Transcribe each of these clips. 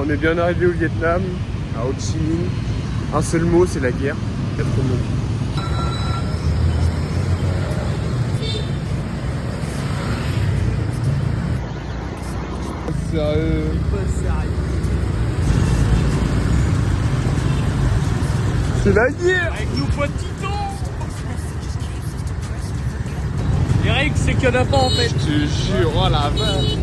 on est bien arrivé au Vietnam, à Ho Chi Minh. Un seul mot, c'est la guerre. Sérieux. C'est la guerre. Avec nos potes titans. Les règles, c'est qu'il n'y en a pas en fait. Je te jure, oh la vache.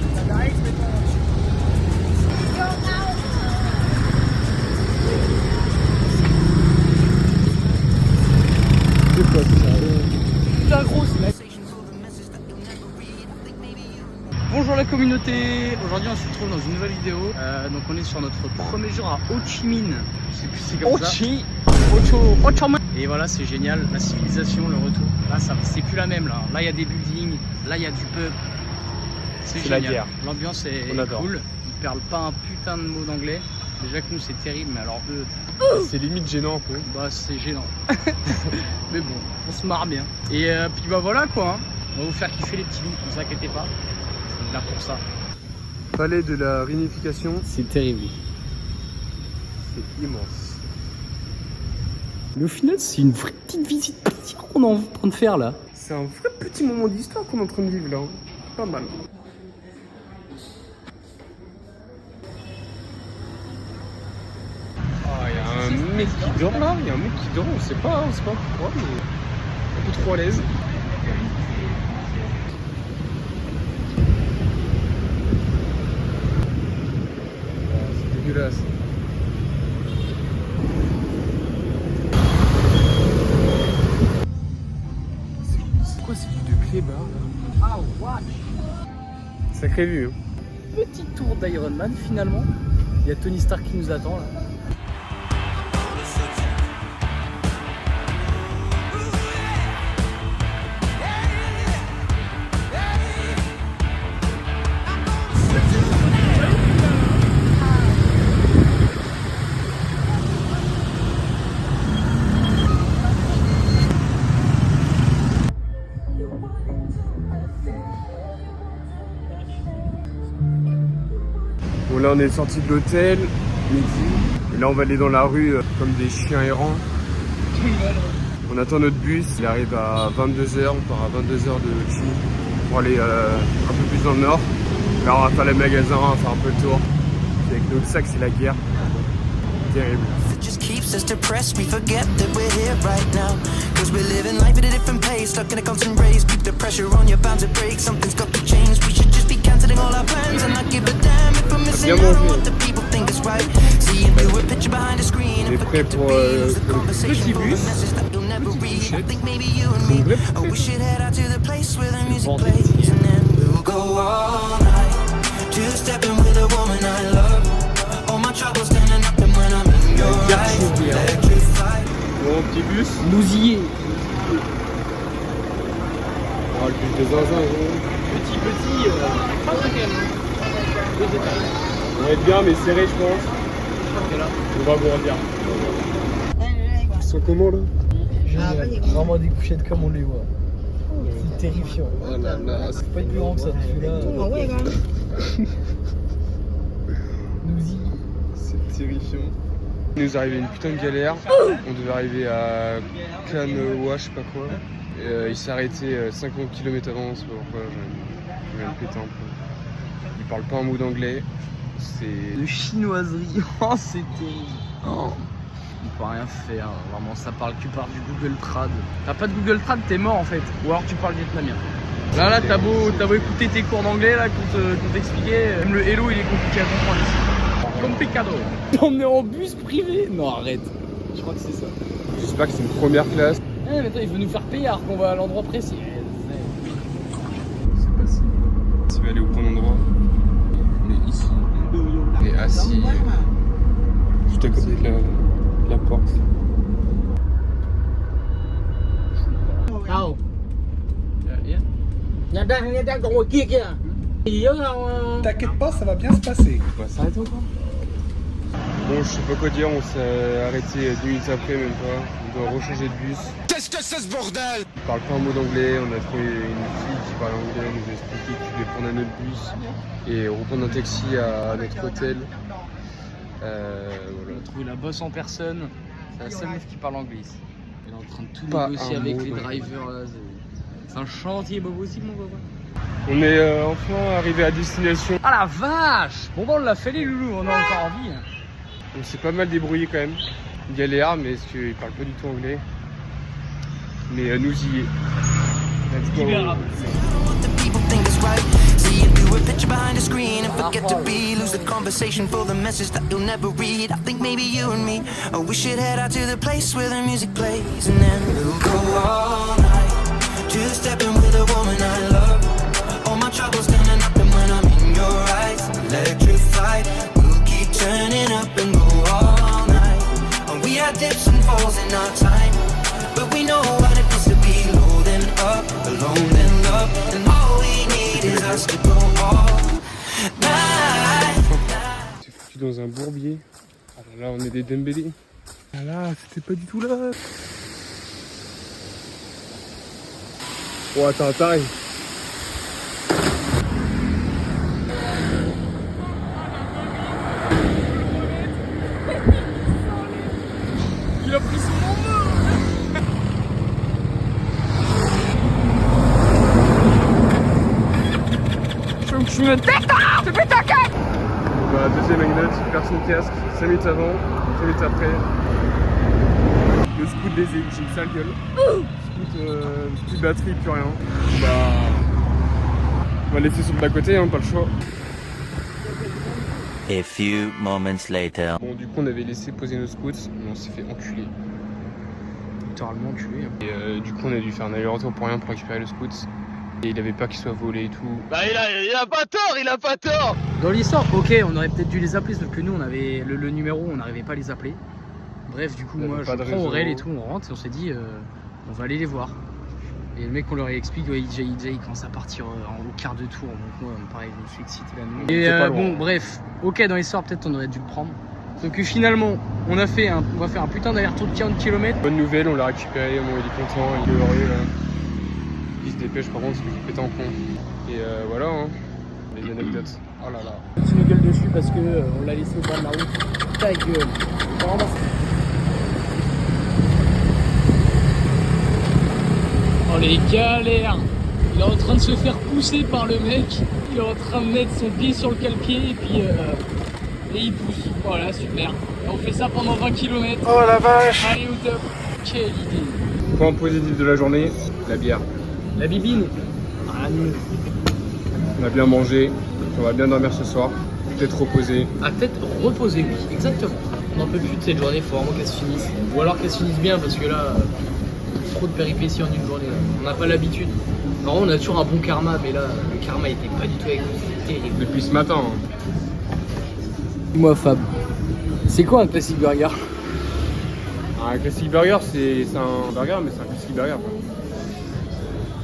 C'est quoi ça? La grosse mec. Bonjour la communauté. Aujourd'hui on se retrouve dans une nouvelle vidéo. Donc on est sur notre premier jour à Ho Chi Minh. Je sais plus si c'est comme ça. Ho Chi Minh. Et voilà, c'est génial, la civilisation, le retour. Là c'est plus la même là. Là il y a des buildings, là il y a du pub. C'est génial. La guerre. L'ambiance est cool. Ils parlent pas un putain de mots d'anglais. Déjà que nous c'est terrible, mais alors eux... C'est limite gênant un peu. Bah c'est gênant. Mais bon, on se marre bien. Et puis bah voilà quoi. On va vous faire kiffer les petits loups, ne vous inquiétez pas. On est là pour ça. Palais de la réunification. C'est terrible. C'est immense. Mais au final, c'est une vraie petite visite plaisir qu'on est en train de faire là. C'est un vrai petit moment d'histoire qu'on est en train de vivre là. Pas mal. Ah, il y a un mec qui dort là. Il y a un mec qui dort, on sait pas pourquoi, mais un peu trop à l'aise. C'est dégueulasse. C'est quoi ces bouts de clébard là? Ah, watch. Sacré vue. Hein. Petit tour d'Iron Man finalement. Il y a Tony Stark qui nous attend là. Bon là on est sorti de l'hôtel, midi, et là on va aller dans la rue comme des chiens errants. On attend notre bus, il arrive à 22h, on part à 22h de Ho Chi Minh pour aller un peu plus dans le nord. Là on va faire les magasins, on va faire un peu le tour. Et avec notre sac c'est la guerre. Terrible. Just keeps us depressed, we forget that we're here right now. Cause we're living life at a different pace, stuck in a constant race. Keep the pressure on, you're bound to break. Something's got to change, we should just be cancelling all our plans and not give a damn if we're missing out on what the people think is right. Seeing through a picture behind a screen and forget to reuse the conversation for a message that you'll never read. I think maybe you and me, oh we should head out to the place where the music plays. And then we'll go all night, two-stepping with a woman I love. All my troubles standing up and when I'm in your eyes, electrified. Bon petit bus. Nous y est. Oh le bus de zinzin gros. Petit, pas très calme. Deux étages. On va être bien mais serré je pense. Ok là. On va grandir. Ils sont comment là? Vraiment des couchettes comme on les voit. C'est terrifiant. Oh là là. C'est pas plus grand que ça, celui-là. Nous y. C'est terrifiant. Il nous arrivait une putain de galère. On devait arriver à Canoa, je sais pas quoi. Et, il s'est arrêté 50 km avant, c'est pas pourquoi. Je vais me péter un peu. Il parle pas un mot d'anglais. C'est. De chinoiserie. Oh, c'est terrible. Oh. On peut rien faire. Vraiment, ça parle que par du Google Trad. T'as pas de Google Trad, t'es mort en fait. Ou alors tu parles vietnamien. Là, t'as beau écouter tes cours d'anglais là qu'on t'expliquait. Même le hello, il est compliqué à comprendre ici. Complicado. On est en bus privé. Non, arrête. Je crois que c'est ça. J'espère que c'est une première classe. Eh, mais attends, il veut nous faire payer alors qu'on va à l'endroit précis. C'est pas si. Tu veux aller au bon endroit. On est ici. Et assis. Juste à côté de la porte. Đâu? Nhà đang còn ngồi kia kìa. Gì đó không? T'inquiète pas, ça va bien se passer. On va s'arrêter encore. Bon, je sais pas quoi dire, on s'est arrêté 10 minutes après, même pas. On doit rechanger de bus. Qu'est-ce que c'est ce bordel? Il parle pas un mot d'anglais, on a trouvé une fille qui parle anglais, elle nous a expliqué qu'il devait prendre un autre bus et reprendre un taxi à notre hôtel. Voilà. On a trouvé la bosse en personne. C'est la seule meuf qui parle anglais ici. Elle est en train de tout Pas négocier un avec mot les d'anglais. drivers là. C'est un chantier pas possible mon papa. On est enfin arrivé à destination. Ah la vache! Bon bah on l'a fait les loulous, on est encore en vie. On s'est pas mal débrouillé quand même. Galère, mais parce qu'ils parlent pas du tout anglais. Mais nous y est. Let's go. What the people think is right. See you do a picture behind a screen and forget to be. Lose the conversation for the message that you'll never read. I think maybe you and me, oh, we should head out to the place where the music plays, and then we'll go all night. Just stepping with a woman I love. All my troubles turning up, and when I'm in your eyes, electrified. We'll keep turning up and go all night. And we had dips and falls in our time, but we know what it feels to be low then up, alone then love, and all we need is us to go all night. C'est foutu dans un bourbier. Ah là, on est des Dembélé. Ah là, c'était pas du tout là. Oh attends, t'arrives. Il a pris son nom. Je veux que tu me détends, tu fais ta gueule. Voilà, deuxième anecdote, personne casque, 5 minutes avant, 5 minutes après. Le scoot baisé, j'ai une sale gueule. Scoot, plus de batterie, plus rien. Bah, on va laisser sur le bas-côté, hein, pas le choix. A few moments later. Bon, du coup, on avait laissé poser nos scouts, mais on s'est fait enculer. Littéralement tué. Et du coup, on a dû faire un aller-retour pour rien pour récupérer le scout. Et il avait peur qu'il soit volé et tout. Bah il a pas tort, il a pas tort. Dans l'histoire, ok, on aurait peut-être dû les appeler, sauf que nous on avait le numéro, on n'arrivait pas à les appeler. Bref, du coup On moi avait je pas de prends réseau. Aurel et tout, on rentre et on s'est dit on va aller les voir. Et le mec on leur explique, ouais, il commence à partir au quart de tour, donc moi pareil je me suis excité là. Et C'est pas loin. bon bref, ok dans l'histoire peut-être on aurait dû le prendre. Sauf que finalement on va faire un putain d'aller-retour de 40 km. Bonne nouvelle, on l'a récupéré, bon, il est content, il est heureux là. Il se dépêche par contre parce que j'ai pété en con. Et voilà, hein, les anecdotes. Oh là là. Tu me gueules dessus parce que on l'a laissé au bord de la route. Ta gueule. Vraiment. Oh les galères. Il est en train de se faire pousser par le mec. Il est en train de mettre son pied sur le cale-pied et puis et il pousse. Voilà, super. Et on fait ça pendant 20 km. Oh la vache. Allez au top. Quelle idée. Point positif de la journée, la bière. La bibine. Ah nous. On a bien mangé, on va bien dormir ce soir, peut-être reposer. À tête reposée, oui, exactement. On n'en peut plus de cette journée, faut vraiment qu'elle se finisse. Ou alors qu'elle se finisse bien, parce que là, trop de péripéties en une journée. Là. On n'a pas l'habitude. Normalement, on a toujours un bon karma, mais là, le karma était pas du tout avec nous, c'était terrible. Depuis ce matin. Hein. Dis-moi, Fab, c'est quoi un classic burger? Un classic burger, c'est un burger, mais c'est un classic burger. Quoi.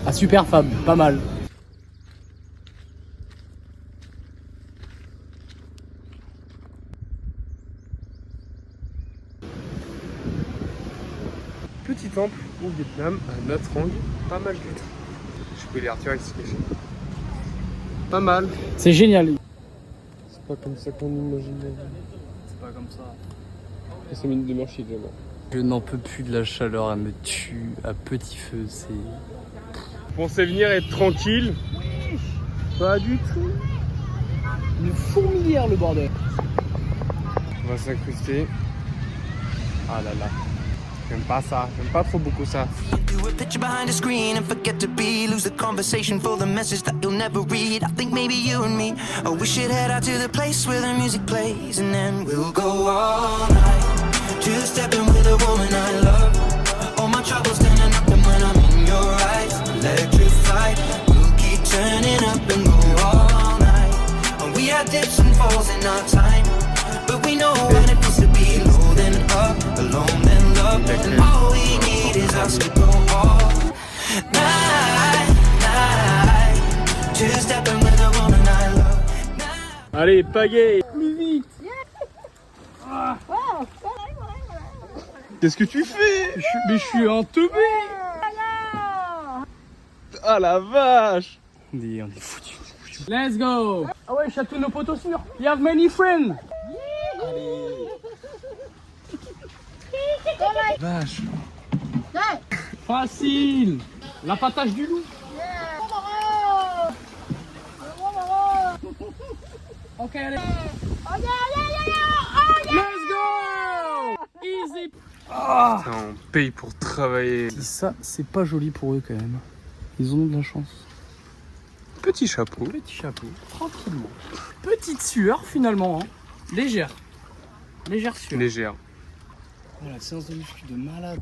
Ah, super, Fab, pas mal. Petit temple au Vietnam, à Nha Trang, pas mal du tout. Je peux les retirer ici. Pas mal. C'est génial. C'est pas comme ça qu'on imagine la vie. C'est pas comme ça. 5 minutes de marche évidemment. Je n'en peux plus de la chaleur, elle me tue à petit feu, c'est... Je pensais venir être tranquille. Pas du tout. Une fourmilière, le bordel. On va s'incruster. Ah là là. J'aime pas ça, j'aime pas trop beaucoup ça. Do a picture behind a screen and forget to be. Lose the conversation for the message that you'll never read. I think maybe you and me, oh, we should head out to the place where the music plays, and then we'll go all night. Just stepping with a woman I love. All my troubles turning up, and when I'm in your eyes, electrified. We'll keep turning up and go all night. And we had dips and falls in our time, but we know what it feels to be low then up, alone then love, and all we need is us to go all night, night. Just stepping with a woman I love. Allez, pagaie. Plus vite. Qu'est-ce que tu fais? Mais je suis un teubé. Ah la vache. On est foutu. Let's go. Ah ouais, château nos potos sûrs. You have many friends. Vache. Facile. L'appâtage du loup. Ok, allez. Let's go. Easy. Ah. Putain, on paye pour travailler. Ça, c'est pas joli pour eux quand même. Ils ont de la chance. Petit chapeau. Petit chapeau, tranquillement. Petite sueur finalement, hein. Légère. Légère sueur. Légère. Voilà, séance de muscu de malade.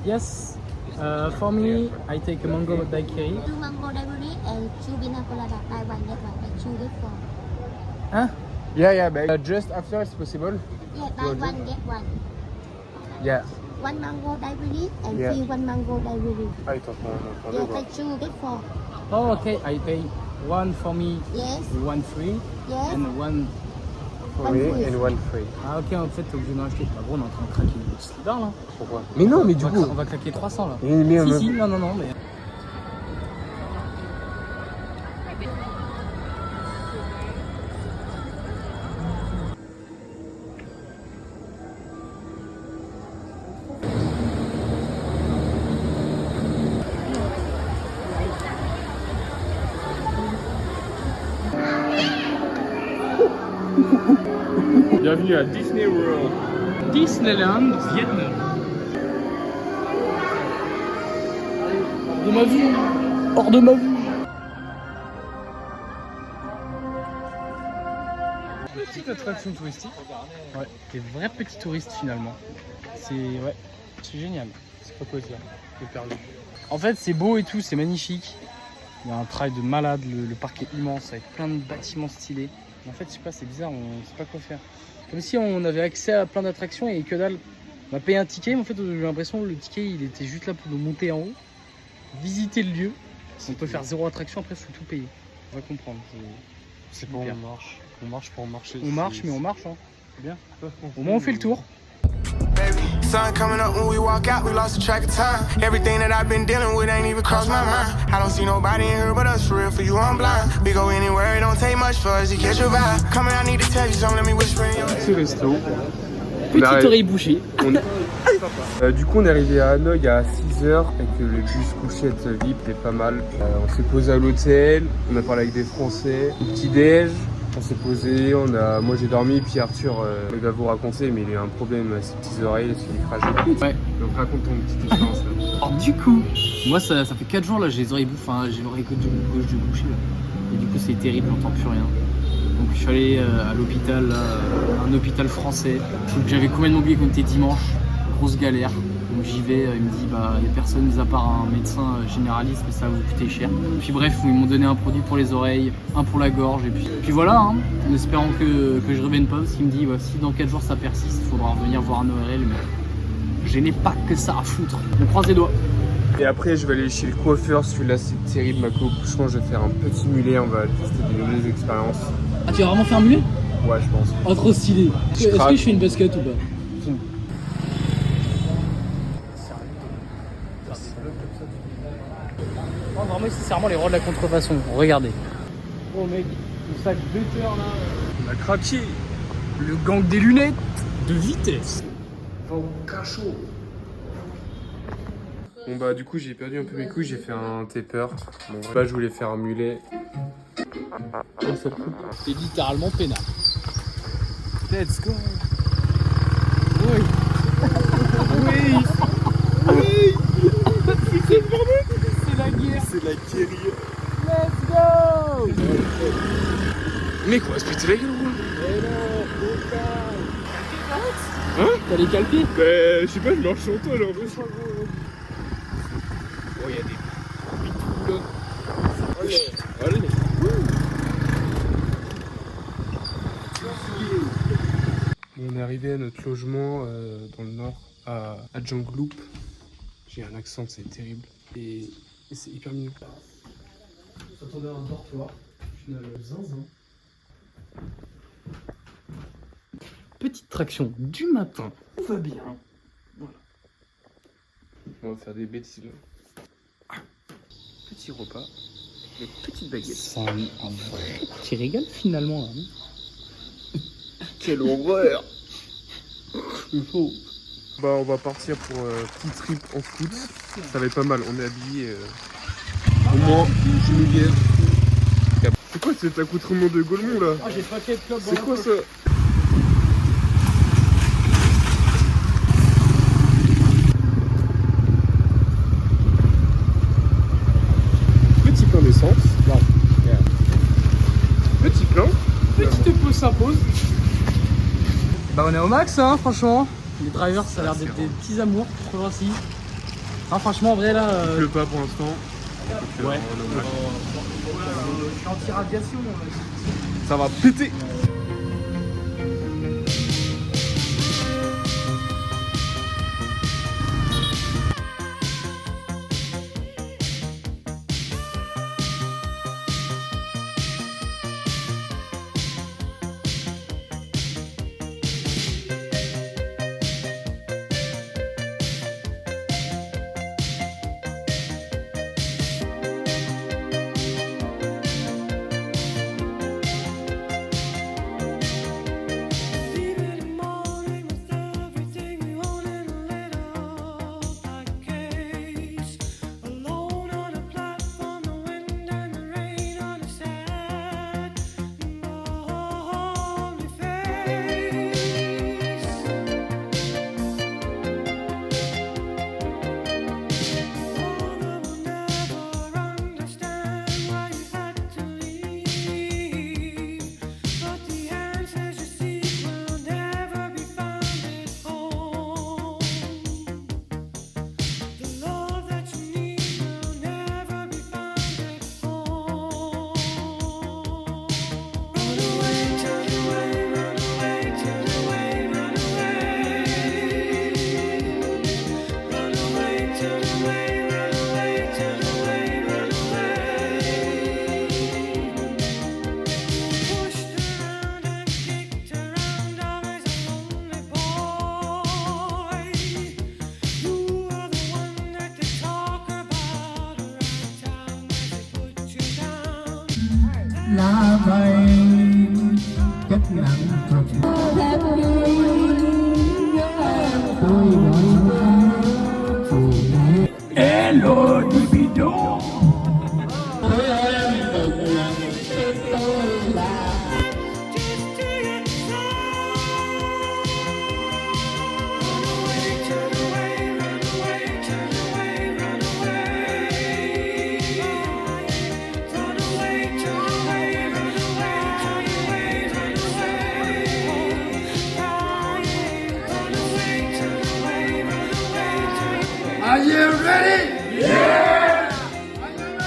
Yes, for me, I take a mango daiquiri. 2 mango daiquiri and 2 pina colada. Buy one get one. Like 2 get 4. Hein? Yeah, but just after it's possible. Yeah, buy one get one. Yeah. 1 mango daiquiri and Yeah. free 1 mango daiquiri. Ah, attends, Yeah, like 2 get 4. Oh, okay, I pay one for me, Yes, one free, yes. and one. One free. and one free. Ah, ok, en fait, t'es obligé d'en acheter. Bah, gros, on est en train de craquer une petite slidar là. Pourquoi? Mais non, mais du coup. On va claquer 300 là. Mais Si, non, mais. Bienvenue à Disney World. Disneyland, Vietnam. De ma vue, hors de ma vue. Petite attraction touristique. Ouais, des vrais petits touristes finalement. C'est génial. C'est pas quoi dire. J'ai perdu. En fait, c'est beau et tout, c'est magnifique. Il y a un travail de malade, le parc est immense avec plein de bâtiments stylés. Mais en fait, je sais pas, c'est bizarre, on sait pas quoi faire. Comme si on avait accès à plein d'attractions et que dalle. On a payé un ticket, mais en fait, j'ai l'impression que le ticket, il était juste là pour nous monter en haut, visiter le lieu. On peut faire 0 attraction, après, il faut tout payer. On va comprendre. C'est bon, on marche. On marche pour marcher. On marche, mais on marche, hein. C'est bien. Au moins, on fait le tour. Sun coming up when we walk out, we lost the track of time. Everything that I've been dealing with ain't even crossed my mind. I don't see nobody in here but us, for real, for you I'm blind. We go anywhere, it don't take much for us to catch your vibe. Coming, I need to tell you something, let me whisper in your ear. Petit resto. Petite oreille bouchée. Du coup, on est arrivé à Hanoï à 6h avec le bus couchette VIP, c'était pas mal. On s'est posé à l'hôtel, on a parlé avec des Français, au petit-déj. On s'est posé, moi j'ai dormi, puis Arthur il va vous raconter, mais il a eu un problème à ses petites oreilles, c'est une fragile. Ouais. Donc raconte ton petite expérience là. Alors du coup, moi ça fait 4 jours là, j'ai les oreilles bouffées, enfin j'ai l'oreille gauche de bouchée là. Et du coup c'est terrible, j'entends plus rien. Donc je suis allé à l'hôpital, là, un hôpital français. Donc j'avais complètement oublié qu'on était dimanche, grosse galère. Donc j'y vais, il me dit bah il n'y a personne mis à part un médecin généraliste, mais ça va vous coûter cher. Puis bref, ils m'ont donné un produit pour les oreilles, un pour la gorge, et puis voilà, hein, en espérant que je revienne pas, parce qu'il me dit bah, si dans 4 jours ça persiste, il faudra revenir voir un ORL, mais je n'ai pas que ça à foutre. On croise les doigts. Et après je vais aller chez le coiffeur, celui-là c'est terrible ma coupe. Je pense que je vais faire un petit mulet, on va tester des nouvelles expériences. Ah tu vas vraiment faire un mulet? Ouais je pense. Oh trop stylé. Est-ce que je fais une basket ou pas? Non, vraiment ici c'est vraiment les rois de la contrefaçon, regardez. Oh mec, le sac Better là. On a craqué. Le gang des lunettes de vitesse. Va au cachot. Bon bah du coup j'ai perdu un peu mes couilles, j'ai fait un taper. Bon bah je voulais faire un mulet. C'est littéralement peinard. Let's go. Oui. Oui. Oui. C'est la guerre. C'est la guérilla. Let's go. Mais quoi, se péter la gueule ou quoi? Hein? T'as les calpiers? Bah je sais pas, je marche sur toi là en plus. Oh y'a des pitous là. Allez. On est arrivé à notre logement dans le nord, à Jangloop. J'ai un accent, c'est terrible. Et c'est hyper mignon. On s'attendait à un dortoir. Au final, zinzin. petite traction du matin. Tout va bien. Voilà. On va faire des bêtises là. Petit repas, des petites baguettes. C'est un vrai petit régal finalement. Là. Quelle horreur! Bah on va partir pour petit trip en foot. Ça va être pas mal, on est habillés au moins je me guère. C'est quoi cet accoutrement de Gaulmont là? Ah j'ai pas de club. C'est quoi ça? Petit plein d'essence. Petit plein. Petite pause s'impose. Bah on est au max hein franchement. Les drivers ça a l'air d'être des petits amours, trop gentils. Ah franchement en vrai là. Il pleut pas pour l'instant. Ouais. On est au max. Je suis anti-radiation. Ça va péter. là vậy chất nặng thuộc hello libido. Are you ready? Yeah! Are you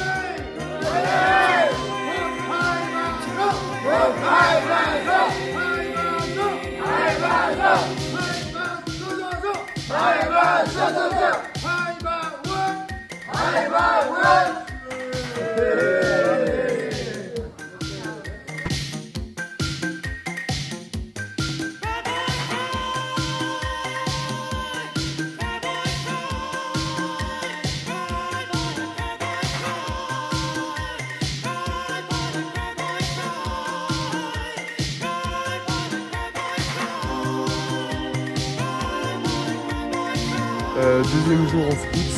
Deuxième jour en scout,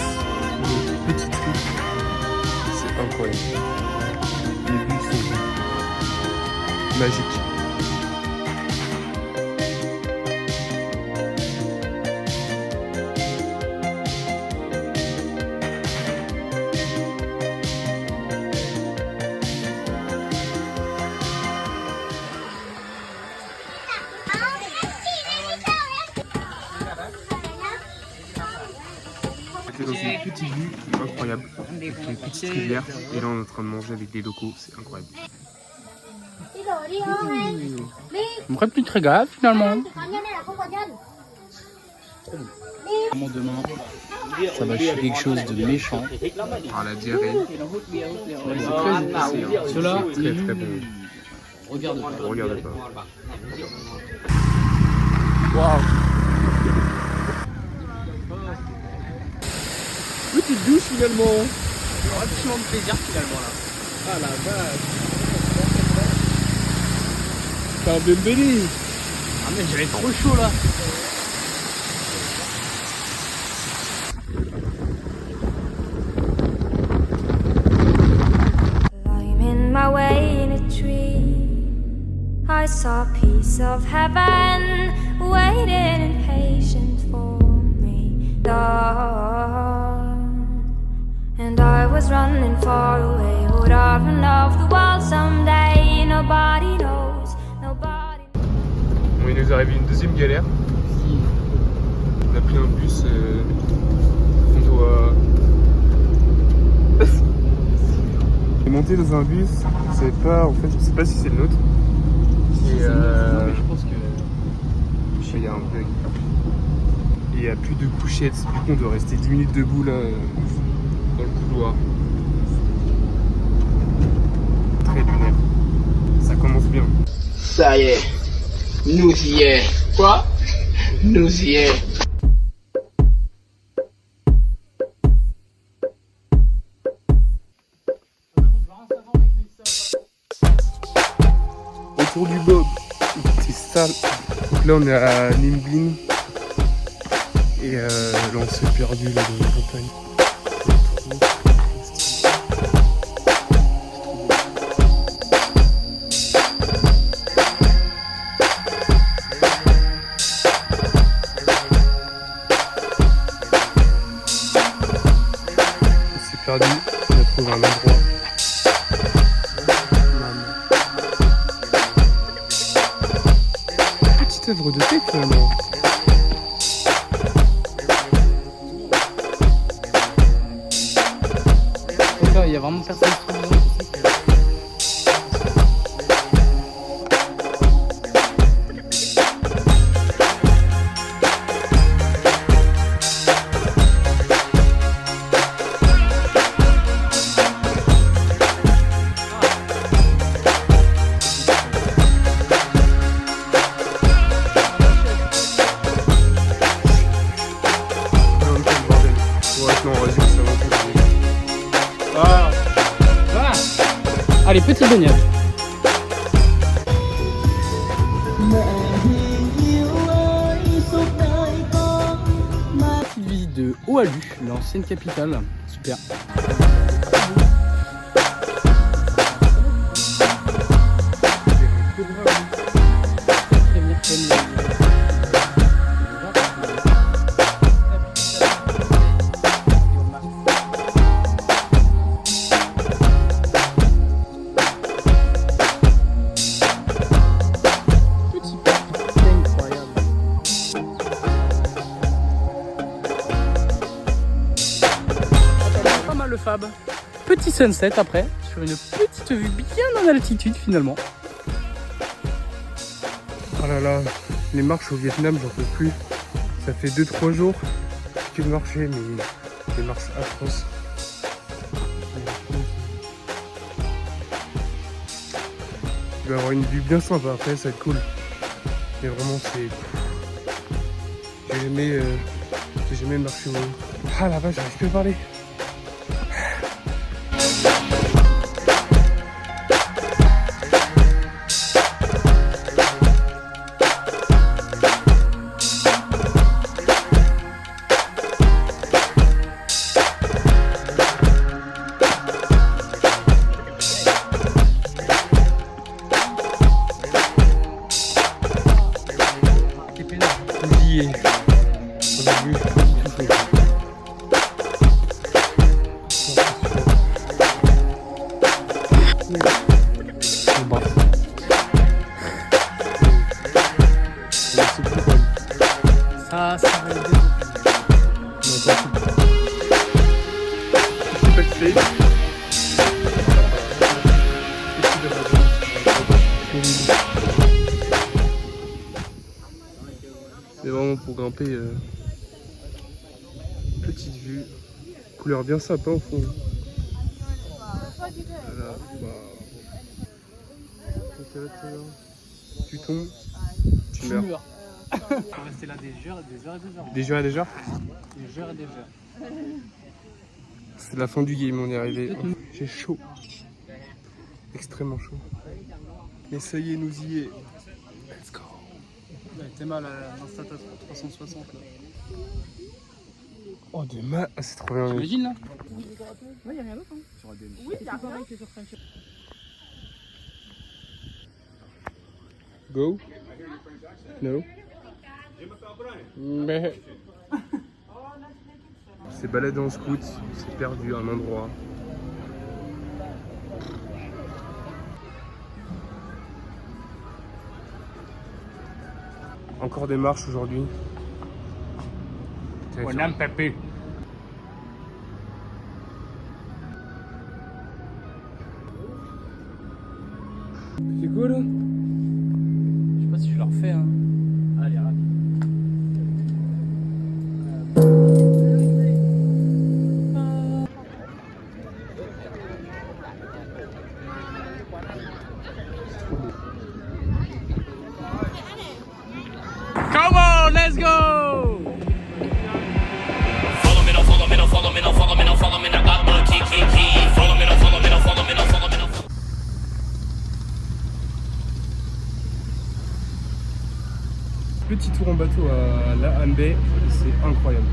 le petit trip, c'est incroyable. Les vues sont magiques. Dans une petite vue incroyable, avec une petite rivière, et là on est en train de manger avec des locaux, c'est incroyable. On ferait plus très grave finalement. Vraiment demain, ça va chier quelque chose de méchant. Ah, la diarrhée, Cela, très très bon. regarde pas. Regardez pas. Waouh. Petite douche finalement. Relativement de plaisir finalement là. Ah la vache. C'est un Dembélé. Ah mais j'avais trop chaud là. Climbing my way in a tree, I saw a piece of heaven waiting impatient for me, Lord. And I was running far away, would I run off the world someday? Nobody knows, nobody. Bon, il nous est arrivé une deuxième galère. On a pris un bus. On doit. On est monté dans un bus. C'est pas. En fait, je sais pas si c'est le nôtre. Et Non mais je pense que. je sais, il y a un bug. Et il n'y a plus de couchettes. Du coup, on doit rester 10 minutes debout là. Dans le couloir. Très lunaire. Ça commence bien. Ça y est, nous y est. Quoi? Nous y est. Autour du Bob. C'est sale. Donc là, on est à Nimblin. Et là, on s'est perdu là, dans la campagne. Perdu, on a trouvé un endroit. Petite œuvre de paix finalement. Il y a vraiment personne qui se trouve dedans. Allez, petite baignade. Petite visite de Oahu, l'ancienne capitale. Super. Le Fab. Petit sunset après, sur une petite vue bien en altitude finalement. Oh là là, les marches au Vietnam, j'en peux plus. Ça fait 2-3 jours que je marchais, mais des marches atroces. Il va y avoir une vue bien sympa après, ça va être cool. Mais vraiment, c'est. J'ai jamais marché au. Ah là-bas, j'arrive plus à parler. Ça va aider. C'est vraiment pour grimper. Petite vue. Couleur bien sympa au fond. Voilà. Wow. Tu tombes, tu meurs. faut rester là des heures et des heures et des heures. Des jours et des jours. Des heures et des heures. C'est la fin du game, on est arrivé. J'ai chaud. Extrêmement chaud. Mais ça y est, nous y est. Let's go. T'es mal à l'Insta 360 là. Oh, demain, ah, c'est trop bien. T'imagines là? Ouais, y'a rien d'autre. Hein. Sur ADN. Oui, c'est pareil que sur French. Go. No. Mais. C'est baladé en scout, c'est perdu à un endroit. Encore des marches aujourd'hui. On aime Pépé. C'est quoi là? Je sais pas si je le refais hein. Allez, rapide. Come on, let's go! Follow me now, follow me now, follow me now, follow me now, follow me now, got my key. Follow me now, follow me now, follow me now, follow me now. Petit tour en bateau à la Hanbay, c'est incroyable.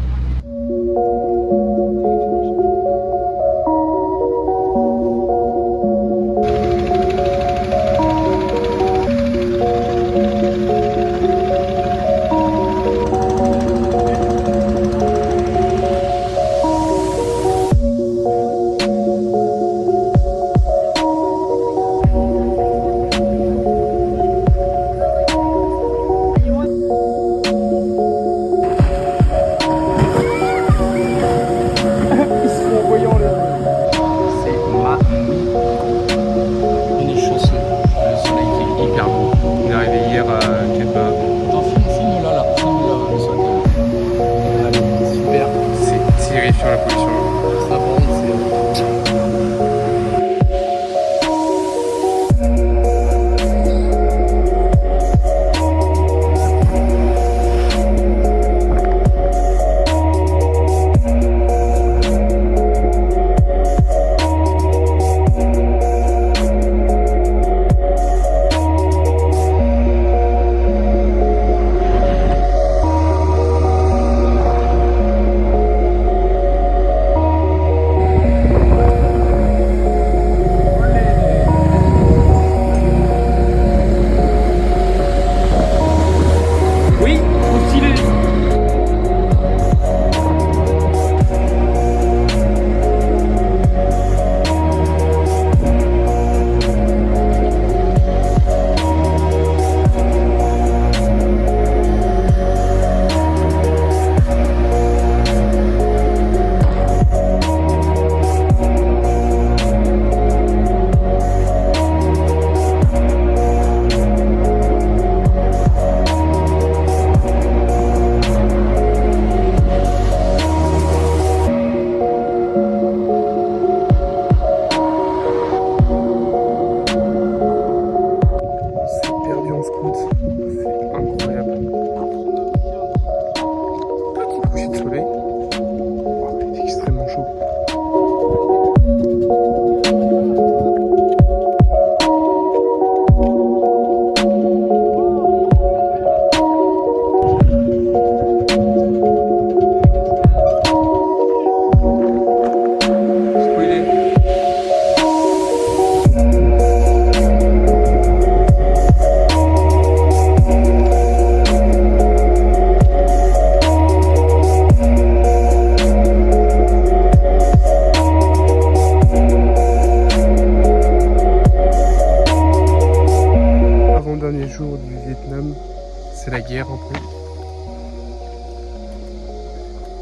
C'est la guerre un peu.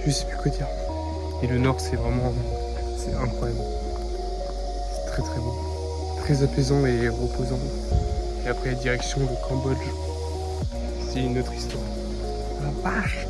Je sais plus quoi dire. Et le nord c'est vraiment... c'est incroyable. C'est très très beau. Très apaisant et reposant. Et après direction le Cambodge. C'est une autre histoire. La vache!